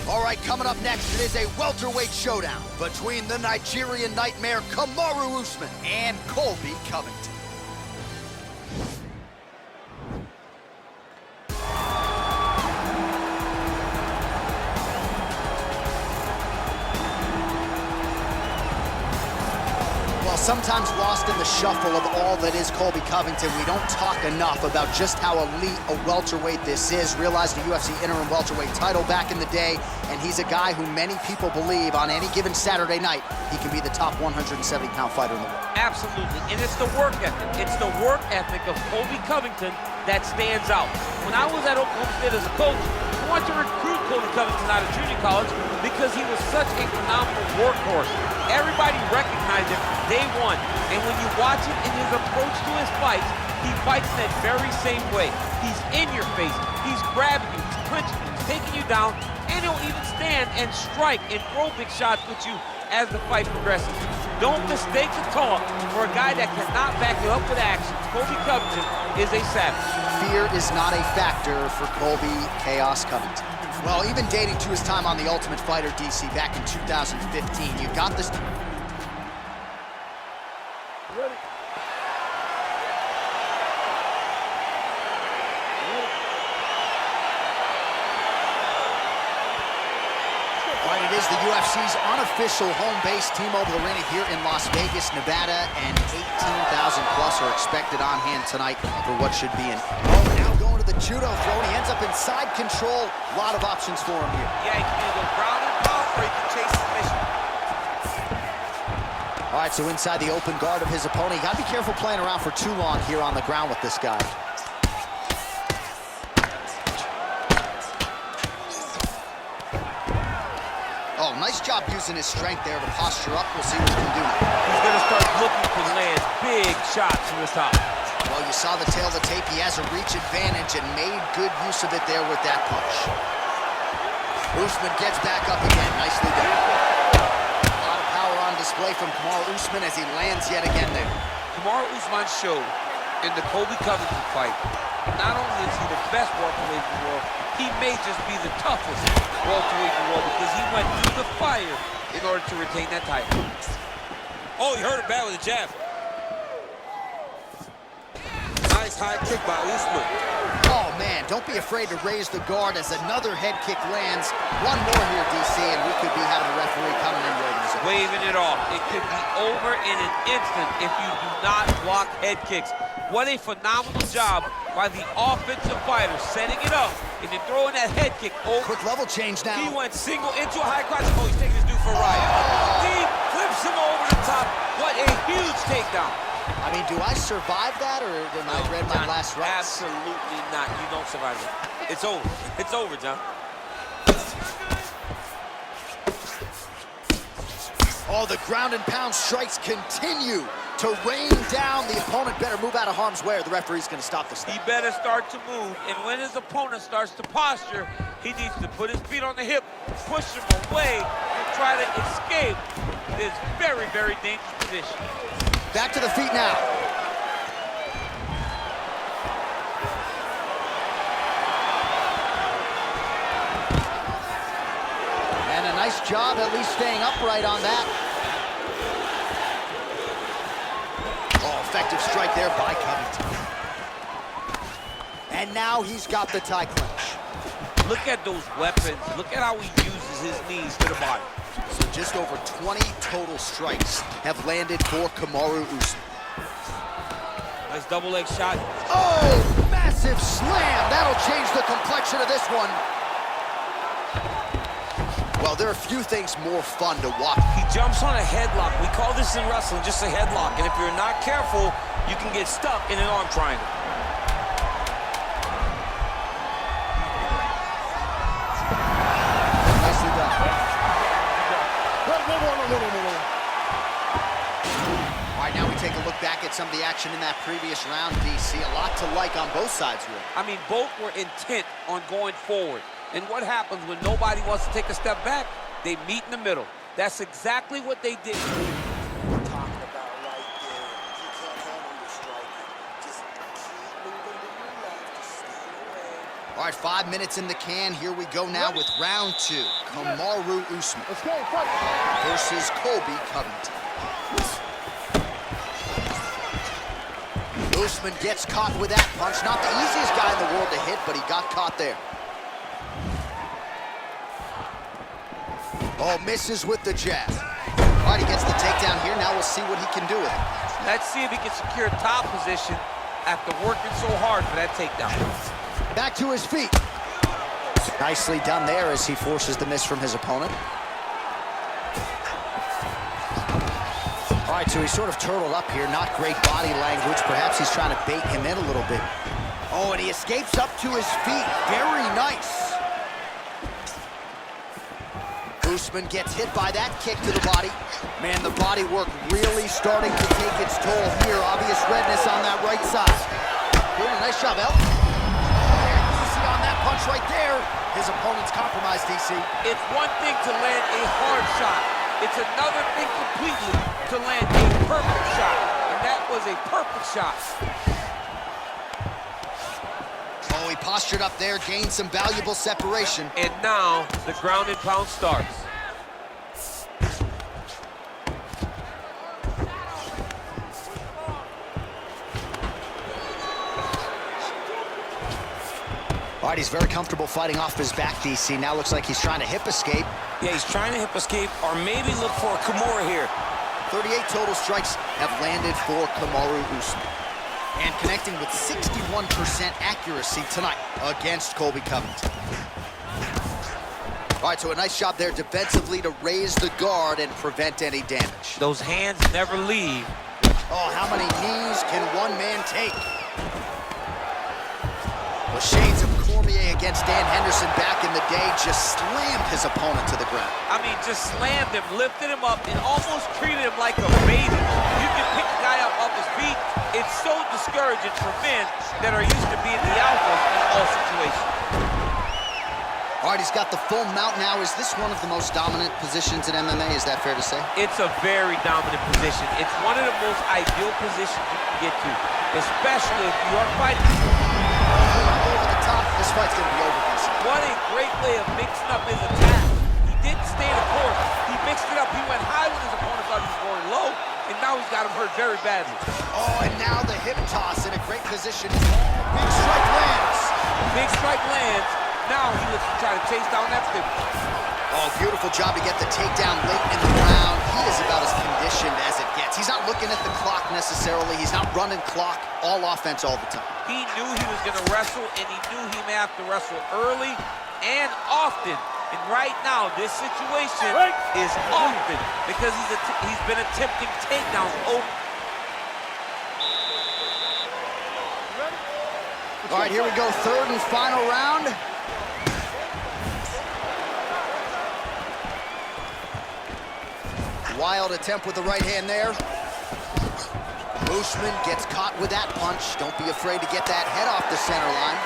All right, coming up next, it is a welterweight showdown between the Nigerian nightmare Kamaru Usman and Colby Covington. Sometimes lost in the shuffle of all that is Colby Covington, we don't talk enough about just how elite a welterweight this is. Realized the UFC interim welterweight title back in the day, and he's a guy who many people believe on any given Saturday night, he can be the top 170-pound fighter in the world. Absolutely, and it's the work ethic. It's the work ethic of Colby Covington that stands out. When I was at Oklahoma State as a coach, I wanted to recruit Colby Covington out of junior college because he was such a phenomenal workhorse. Everybody recognized him day one, and when you watch him in his approach to his fights, he fights that very same way. He's in your face, he's grabbing you, he's punching you, he's taking you down, and he'll even stand and strike and throw big shots with you as the fight progresses. Don't mistake the talk for a guy that cannot back you up with action. Colby Covington is a savage. Fear is not a factor for Colby Chaos Covington. Well, even dating to his time on The Ultimate Fighter, DC, back in 2015, you got this. Ready. All right, it is the UFC's unofficial home base, T-Mobile Arena here in Las Vegas, Nevada, and 18,000 plus are expected on hand tonight for what should be an... Oh, now going to the judo throw, and he ends up in side control. A lot of options for him here. Yeah, he can either go ground and pound, or he can chase submission. All right, so inside the open guard of his opponent, you gotta be careful playing around for too long here on the ground with this guy. Oh, nice job using his strength there to posture up. We'll see what he can do now. He's gonna start looking to land big shots from the top. Well, you saw the tail of the tape. He has a reach advantage and made good use of it there with that punch. Usman gets back up again. Nicely done. A lot of power on display from Kamaru Usman as he lands yet again there. Kamaru Usman showed in the Colby Covington fight, not only is he the best welterweight in the world, he may just be the toughest welterweight in the world because he went through the fire in order to retain that title. Oh, he hurt it bad with a jab. Nice high kick by Usman. Oh, man, don't be afraid to raise the guard as another head kick lands. One more here, DC, and we could be having a referee coming in waving it off. It could be over in an instant if you do not block head kicks. What a phenomenal job by the offensive fighter, setting it up and then throwing that head kick over. Quick level change now. He went single into a high crotch. Oh, he's taking his dude for a ride. He flips him over the top. What a huge takedown. I mean, do I survive that, or am I read my last reps? Absolutely not. You don't survive it. It's over. It's over, John. Oh, the ground and pound strikes continue to rain down. The opponent better move out of harm's way, or the referee's going to stop the snap. He better start to move, and when his opponent starts to posture, he needs to put his feet on the hip, push him away, and try to escape this very, very dangerous position. Back to the feet now. And a nice job at least staying upright on that. Oh, effective strike there by Covington. And now he's got the tie clinch. Look at those weapons. Look at how he uses his knees to the body. So just over 20 total strikes have landed for Kamaru Usman. Nice double leg shot. Oh, massive slam. That'll change the complexion of this one. Well, there are few things more fun to watch. He jumps on a headlock. We call this in wrestling just a headlock. And if you're not careful, you can get stuck in an arm triangle. Nicely done. All right, now we take a look back at some of the action in that previous round, DC. A lot to like on both sides, really. I mean, both were intent on going forward. And what happens when nobody wants to take a step back? They meet in the middle. That's exactly what they did. All All right, 5 minutes in the can. Here we go now with round 2. Kamaru Usman versus Colby Covington. Usman gets caught with that punch. Not the easiest guy in the world to hit, but he got caught there. Oh, misses with the jab. All right, he gets the takedown here. Now we'll see what he can do with it. Let's see if he can secure top position after working so hard for that takedown. Back to his feet. Nicely done there as he forces the miss from his opponent. All right, so he's sort of turtled up here. Not great body language. Perhaps he's trying to bait him in a little bit. Oh, and he escapes up to his feet. Very nice. Usman gets hit by that kick to the body. Man, the body work really starting to take its toll here. Obvious redness on that right side. Good, nice job, El. You see on that punch right there, his opponent's compromised, DC. It's one thing to land a hard shot. It's another thing completely to land a perfect shot. And that was a perfect shot. Oh, he postured up there, gained some valuable separation. And now the ground and pound starts. All right, he's very comfortable fighting off his back, DC. Now looks like he's trying to hip escape. Yeah, he's trying to hip escape or maybe look for a Kimura here. 38 total strikes have landed for Kamaru Usman. And connecting with 61% accuracy tonight against Colby Covington. All right, so a nice job there defensively to raise the guard and prevent any damage. Those hands never leave. Oh, how many knees can one man take? Well, shades of Cormier against Dan Henderson back in the day just slammed his opponent to the ground. I mean, just slammed him, lifted him up, and almost treated him like a baby. You can pick a guy up off his feet. It's so discouraging for men that are used to being the alphas in all situations. All right, he's got the full mount now. Is this one of the most dominant positions in MMA? Is that fair to say? It's a very dominant position. It's one of the most ideal positions you can get to, especially if you are fighting. Over the top, this fight's gonna be over. What a great way of mixing up his attack. He didn't stay the course. He mixed it up. He went high when his opponent thought he was going low, and now he's got him hurt very badly. Oh, and now the hip toss in a great position. Big strike lands. Big strike lands. Now he looks to try to chase down that flip. Oh, beautiful job to get the takedown late in the round. He is about as conditioned as it gets. He's not looking at the clock necessarily. He's not running clock, all offense all the time. He knew he was going to wrestle, and he knew he may have to wrestle early and often. And right now, this situation is often because he's been attempting takedowns over. All right, here we go, third and final round. Wild attempt with the right hand there. Usman gets caught with that punch. Don't be afraid to get that head off the center line.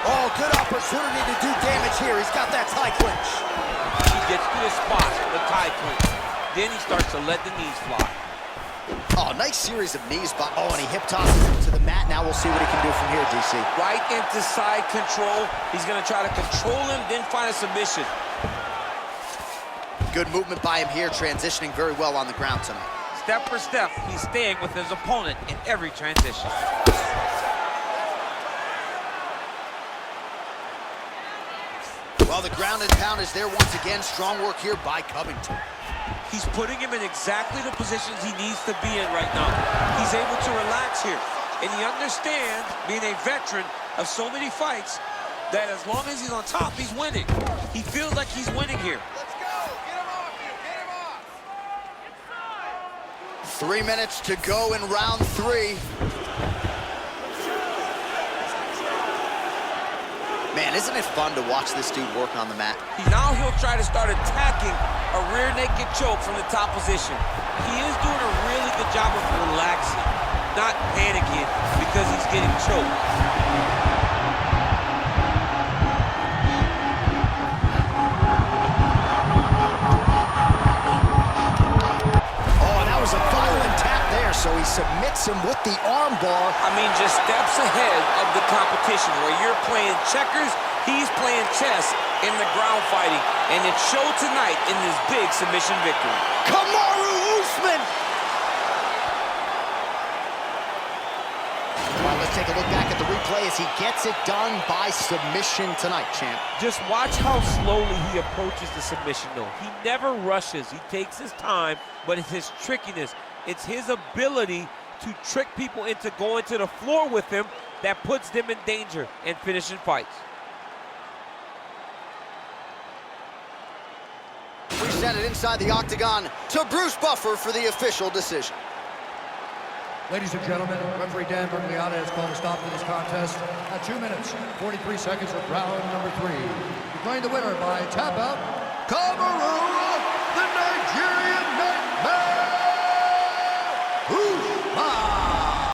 Oh, good opportunity to do damage here. He's got that tie clinch. He gets to his spot for the tie clinch. Then he starts to let the knees fly. Oh, nice series of knees. Oh, and he hip tosses him to the mat. Now we'll see what he can do from here, DC. Right into side control. He's going to try to control him, then find a submission. Good movement by him here, transitioning very well on the ground tonight. Step for step, he's staying with his opponent in every transition. Well, the ground and pound is there once again. Strong work here by Covington. He's putting him in exactly the positions he needs to be in right now. He's able to relax here. And he understands, being a veteran of so many fights, that as long as he's on top, he's winning. He feels like he's winning here. 3 minutes to go in round 3. Man, isn't it fun to watch this dude work on the mat? Now he'll try to start attacking a rear naked choke from the top position. He is doing a really good job of relaxing, not panicking because he's getting choked. So he submits hits him with the arm bar. I mean, just steps ahead of the competition. Where you're playing checkers, he's playing chess in the ground fighting. And it showed tonight in this big submission victory. Kamaru Usman! Well, let's take a look back at the replay as he gets it done by submission tonight, champ. Just watch how slowly he approaches the submission, though. He never rushes. He takes his time, but it's his trickiness. It's his ability to trick people into going to the floor with him that puts them in danger and finishing fights. We send it inside the octagon to Bruce Buffer for the official decision. Ladies and gentlemen, referee Dan Bergliata has called a stop to this contest at 2 minutes, 43 seconds of round number 3. Declaring the winner by tap out, Kamaru, the Nigerian man.